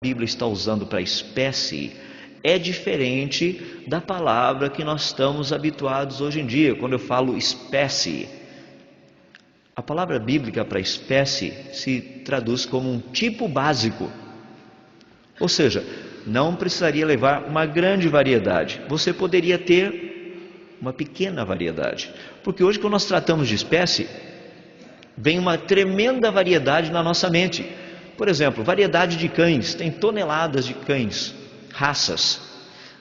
Bíblia está usando para espécie é diferente da palavra que nós estamos habituados hoje em dia. Quando eu falo espécie, a palavra bíblica para espécie se traduz como um tipo básico. Ou seja, não precisaria levar uma grande variedade. Você poderia ter uma pequena variedade. Porque hoje, quando nós tratamos de espécie, vem uma tremenda variedade na nossa mente. Por exemplo, variedade de cães, tem toneladas de cães, raças.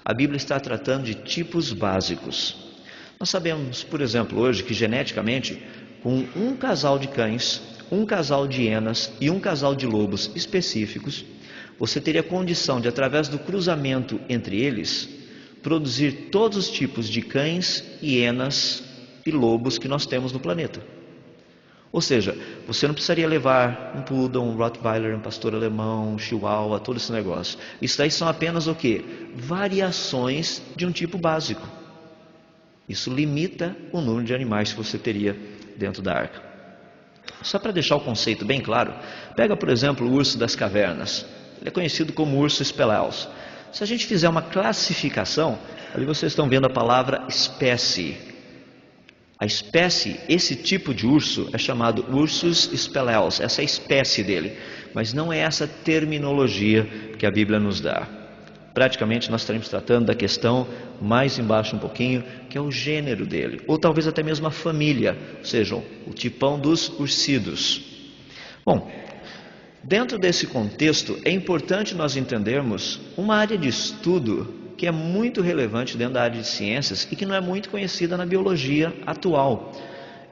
A Bíblia está tratando de tipos básicos. Nós sabemos, por exemplo, hoje que geneticamente, com um casal de cães, um casal de hienas e um casal de lobos específicos, você teria condição de, através do cruzamento entre eles, produzir todos os tipos de cães, hienas e lobos que nós temos no planeta. Ou seja, você não precisaria levar um poodle, um rottweiler, um pastor alemão, um chihuahua, todo esse negócio. Isso daí são apenas o quê? Variações de um tipo básico. Isso limita o número de animais que você teria dentro da arca. Só para deixar o conceito bem claro, pega por exemplo o urso das cavernas. Ele é conhecido como urso spelaeus. Se a gente fizer uma classificação, ali vocês estão vendo a palavra espécie. A espécie, esse tipo de urso é chamado Ursus spelaeus, essa é a espécie dele, mas não é essa terminologia que a Bíblia nos dá. Praticamente nós estaremos tratando da questão mais embaixo um pouquinho, que é o gênero dele, ou talvez até mesmo a família, ou seja, o tipão dos ursidos. Bom, dentro desse contexto é importante nós entendermos uma área de estudo que é muito relevante dentro da área de ciências e que não é muito conhecida na biologia atual.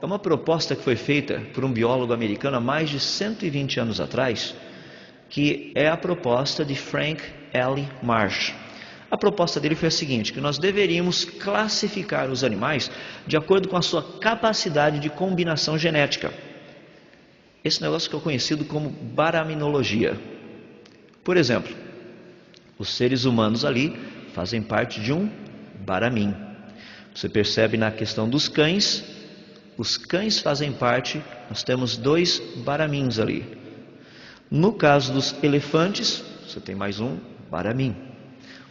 É uma proposta que foi feita por um biólogo americano há mais de 120 anos atrás, que é a proposta de Frank L. Marsh. A proposta dele foi a seguinte, que nós deveríamos classificar os animais de acordo com a sua capacidade de combinação genética. Esse negócio que é conhecido como baraminologia. Por exemplo, os seres humanos ali fazem parte de um baramim. Você percebe na questão dos cães, os cães fazem parte, nós temos 2 baramins ali. No caso dos elefantes, você tem mais um baramim.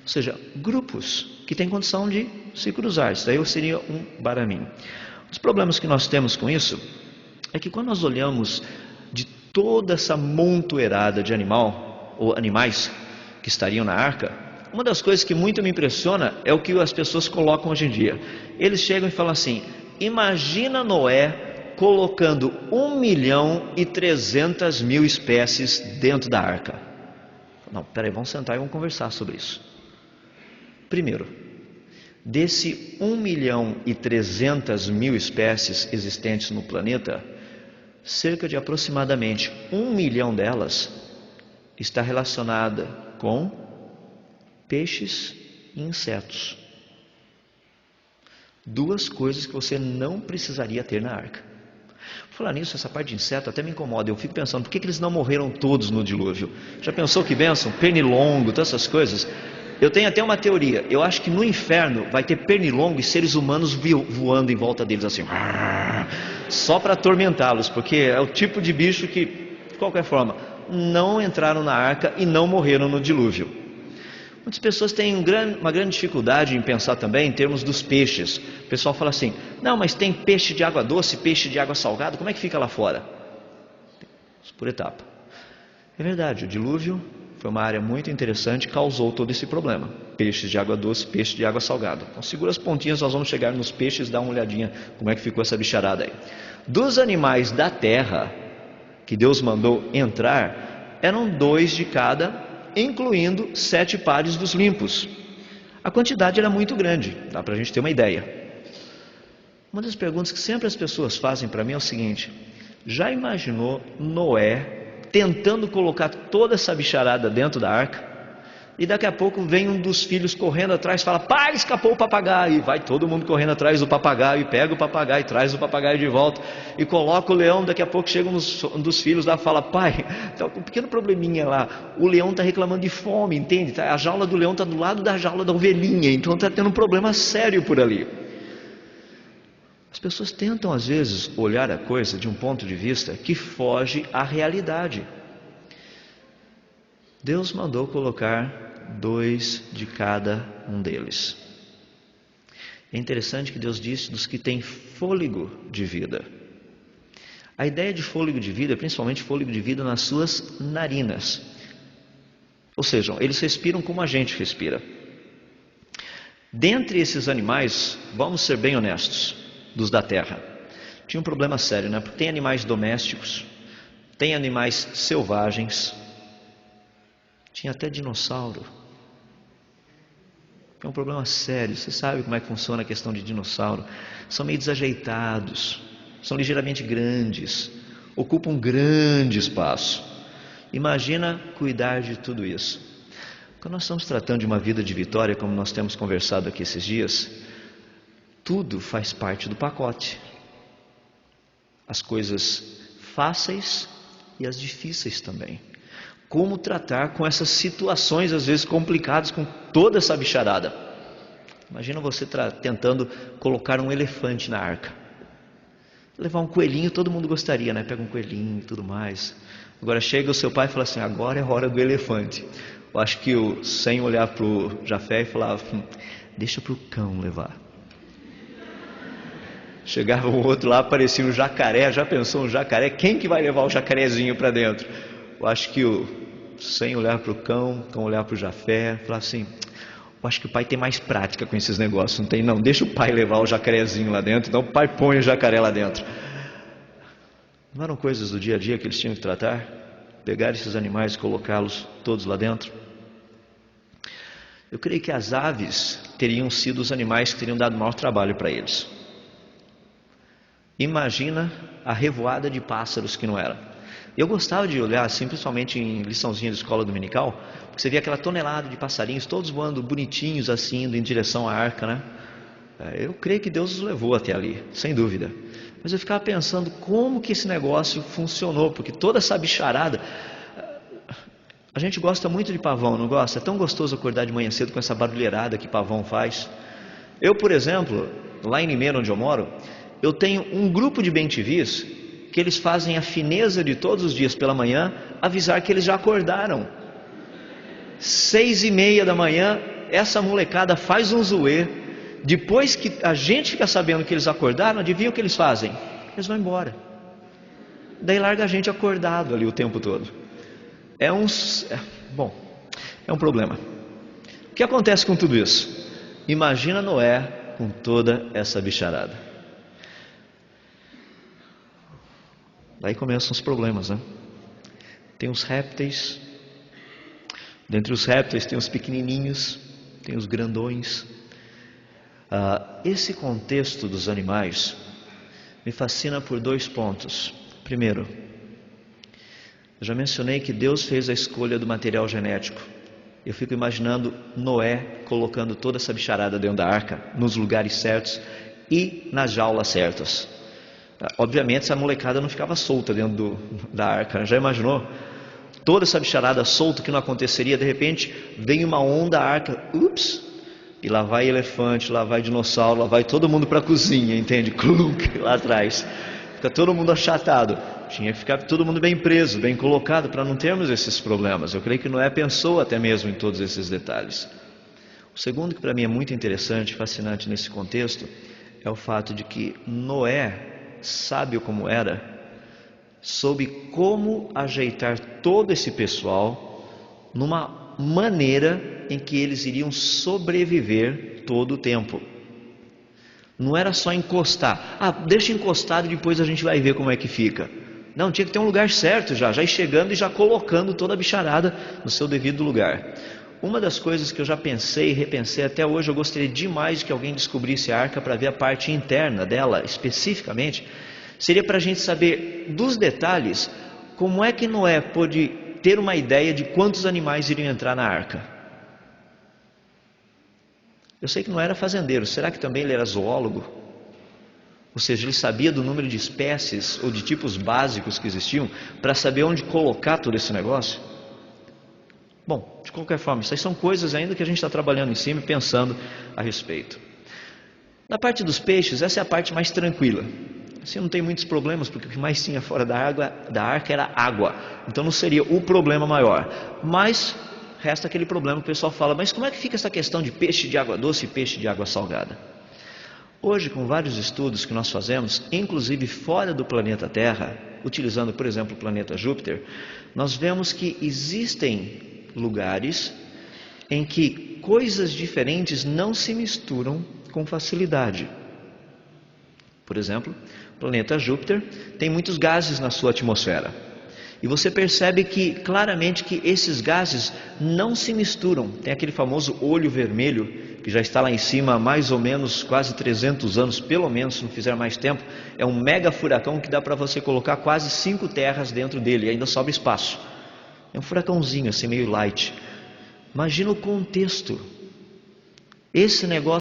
Ou seja, grupos que têm condição de se cruzar, isso daí seria um baramim. Os problemas que nós temos com isso é que quando nós olhamos de toda essa montoeirada de animais que estariam na arca, uma das coisas que muito me impressiona é o que as pessoas colocam hoje em dia. Eles chegam e falam assim, imagina Noé colocando 1.300.000 espécies dentro da arca. Não, peraí, vamos sentar e vamos conversar sobre isso. Primeiro, desse 1.300.000 espécies existentes no planeta, cerca de aproximadamente 1 milhão delas está relacionada com peixes e insetos. 2 coisas que você não precisaria ter na arca. Por falar nisso, essa parte de inseto até me incomoda. Eu fico pensando, por que eles não morreram todos no dilúvio? Já pensou que bênção? Pernilongo, todas essas coisas. Eu tenho até uma teoria. Eu acho que no inferno vai ter pernilongo e seres humanos voando em volta deles assim. Só para atormentá-los, porque é o tipo de bicho que, de qualquer forma, não entraram na arca e não morreram no dilúvio. Muitas pessoas têm uma grande dificuldade em pensar também em termos dos peixes. O pessoal fala assim, não, mas tem peixe de água doce, peixe de água salgada, como é que fica lá fora? Por etapa. É verdade, o dilúvio foi uma área muito interessante, causou todo esse problema. Peixes de água doce, peixe de água salgada. Então segura as pontinhas, nós vamos chegar nos peixes, dar uma olhadinha como é que ficou essa bicharada aí. Dos animais da terra que Deus mandou entrar, eram 2 de cada, incluindo 7 pares dos limpos. A quantidade era muito grande, dá para a gente ter uma ideia. Uma das perguntas que sempre as pessoas fazem para mim é o seguinte, já imaginou Noé tentando colocar toda essa bicharada dentro da arca, e daqui a pouco vem um dos filhos correndo atrás e fala, pai, escapou o papagaio, e vai todo mundo correndo atrás do papagaio, e pega o papagaio, traz o papagaio de volta, e coloca o leão, daqui a pouco chega um dos filhos lá e fala, pai, tá um pequeno probleminha lá, o leão está reclamando de fome, entende? A jaula do leão está do lado da jaula da ovelhinha, então está tendo um problema sério por ali. As pessoas tentam às vezes olhar a coisa de um ponto de vista que foge à realidade. Deus mandou colocar 2 de cada um deles. É interessante que Deus disse dos que têm fôlego de vida. A ideia de fôlego de vida é principalmente fôlego de vida nas suas narinas. Ou seja, eles respiram como a gente respira. Dentre esses animais, vamos ser bem honestos, dos da terra, tinha um problema sério, né? Porque tem animais domésticos, tem animais selvagens, tinha até dinossauro. É um problema sério. Você sabe como é que funciona a questão de dinossauro. São meio desajeitados, são ligeiramente grandes, ocupam um grande espaço. Imagina cuidar de tudo isso. Quando nós estamos tratando de uma vida de vitória, como nós temos conversado aqui esses dias, tudo faz parte do pacote. As coisas fáceis e as difíceis também. Como tratar com essas situações às vezes complicadas, com toda essa bicharada. Imagina você tentando colocar um elefante na arca. Levar um coelhinho, todo mundo gostaria, né? Pega um coelhinho e tudo mais. Agora chega o seu pai e fala assim, agora é a hora do elefante. Eu acho que sem olhar para o Jafé e falava, deixa para o cão levar. Chegava um outro lá, aparecia um jacaré. Já pensou um jacaré? Quem que vai levar o jacarezinho para dentro? Eu acho que sem olhar para o cão olhar para o Jafé, falar assim, eu acho que o pai tem mais prática com esses negócios. Não tem não, deixa o pai levar o jacarezinho lá dentro, então o pai põe o jacaré lá dentro. Não eram coisas do dia a dia que eles tinham que tratar? Pegar esses animais e colocá-los todos lá dentro? Eu creio que as aves teriam sido os animais que teriam dado maior trabalho para eles. Imagina a revoada de pássaros que não era. Eu gostava de olhar assim, principalmente em liçãozinha de escola dominical, porque você via aquela tonelada de passarinhos, todos voando bonitinhos assim, indo em direção à arca, né? Eu creio que Deus os levou até ali, sem dúvida. Mas eu ficava pensando como que esse negócio funcionou, porque toda essa bicharada... A gente gosta muito de pavão, não gosta? É tão gostoso acordar de manhã cedo com essa barulheirada que pavão faz. Eu, por exemplo, lá em Limeira, onde eu moro, eu tenho um grupo de bem-te-vis que eles fazem a fineza de todos os dias pela manhã avisar que eles já acordaram. 6:30 da manhã, essa molecada faz um zoê. Depois que a gente fica sabendo que eles acordaram, adivinha o que eles fazem? Eles vão embora. Daí larga a gente acordado ali o tempo todo. É um problema. O que acontece com tudo isso? Imagina Noé com toda essa bicharada. Daí começam os problemas, né? Tem os répteis. Dentre os répteis tem os pequenininhos, tem os grandões. Esse contexto dos animais me fascina por 2 pontos. Primeiro, eu já mencionei que Deus fez a escolha do material genético. Eu fico imaginando Noé colocando toda essa bicharada dentro da arca, nos lugares certos e nas jaulas certas. Obviamente essa molecada não ficava solta dentro da arca. Já imaginou? Toda essa bicharada solta que não aconteceria, de repente vem uma onda, a arca, ups, e lá vai elefante, lá vai dinossauro, lá vai todo mundo para a cozinha, entende? Clunk, lá atrás. Fica todo mundo achatado. Tinha que ficar todo mundo bem preso, bem colocado, para não termos esses problemas. Eu creio que Noé pensou até mesmo em todos esses detalhes. O segundo, que para mim é muito interessante, fascinante nesse contexto, é o fato de que Noé, sábio como era, soube como ajeitar todo esse pessoal numa maneira em que eles iriam sobreviver todo o tempo. Não era só encostar. Deixa encostado e depois a gente vai ver como é que fica. Não, tinha que ter um lugar certo já ir chegando e já colocando toda a bicharada no seu devido lugar. Uma das coisas que eu já pensei e repensei até hoje, eu gostaria demais de que alguém descobrisse a arca para ver a parte interna dela, especificamente, seria para a gente saber dos detalhes, como é que Noé pôde ter uma ideia de quantos animais iriam entrar na arca. Eu sei que não era fazendeiro, será que também ele era zoólogo? Ou seja, ele sabia do número de espécies ou de tipos básicos que existiam para saber onde colocar todo esse negócio? Bom, de qualquer forma, isso aí são coisas ainda que a gente está trabalhando em cima e pensando a respeito. Na parte dos peixes, essa é a parte mais tranquila. Assim não tem muitos problemas, porque o que mais tinha fora da arca era água. Então não seria o problema maior. Mas resta aquele problema que o pessoal fala, mas como é que fica essa questão de peixe de água doce e peixe de água salgada? Hoje, com vários estudos que nós fazemos, inclusive fora do planeta Terra, utilizando, por exemplo, o planeta Júpiter, nós vemos que existem lugares em que coisas diferentes não se misturam com facilidade. Por exemplo, o planeta Júpiter tem muitos gases na sua atmosfera. E você percebe que claramente que esses gases não se misturam. Tem aquele famoso olho vermelho, que já está lá em cima há mais ou menos quase 300 anos, pelo menos, se não fizer mais tempo. É um mega furacão que dá para você colocar quase 5 terras dentro dele, e ainda sobra espaço. É um furacãozinho assim, meio light. Imagina o contexto. Esse negócio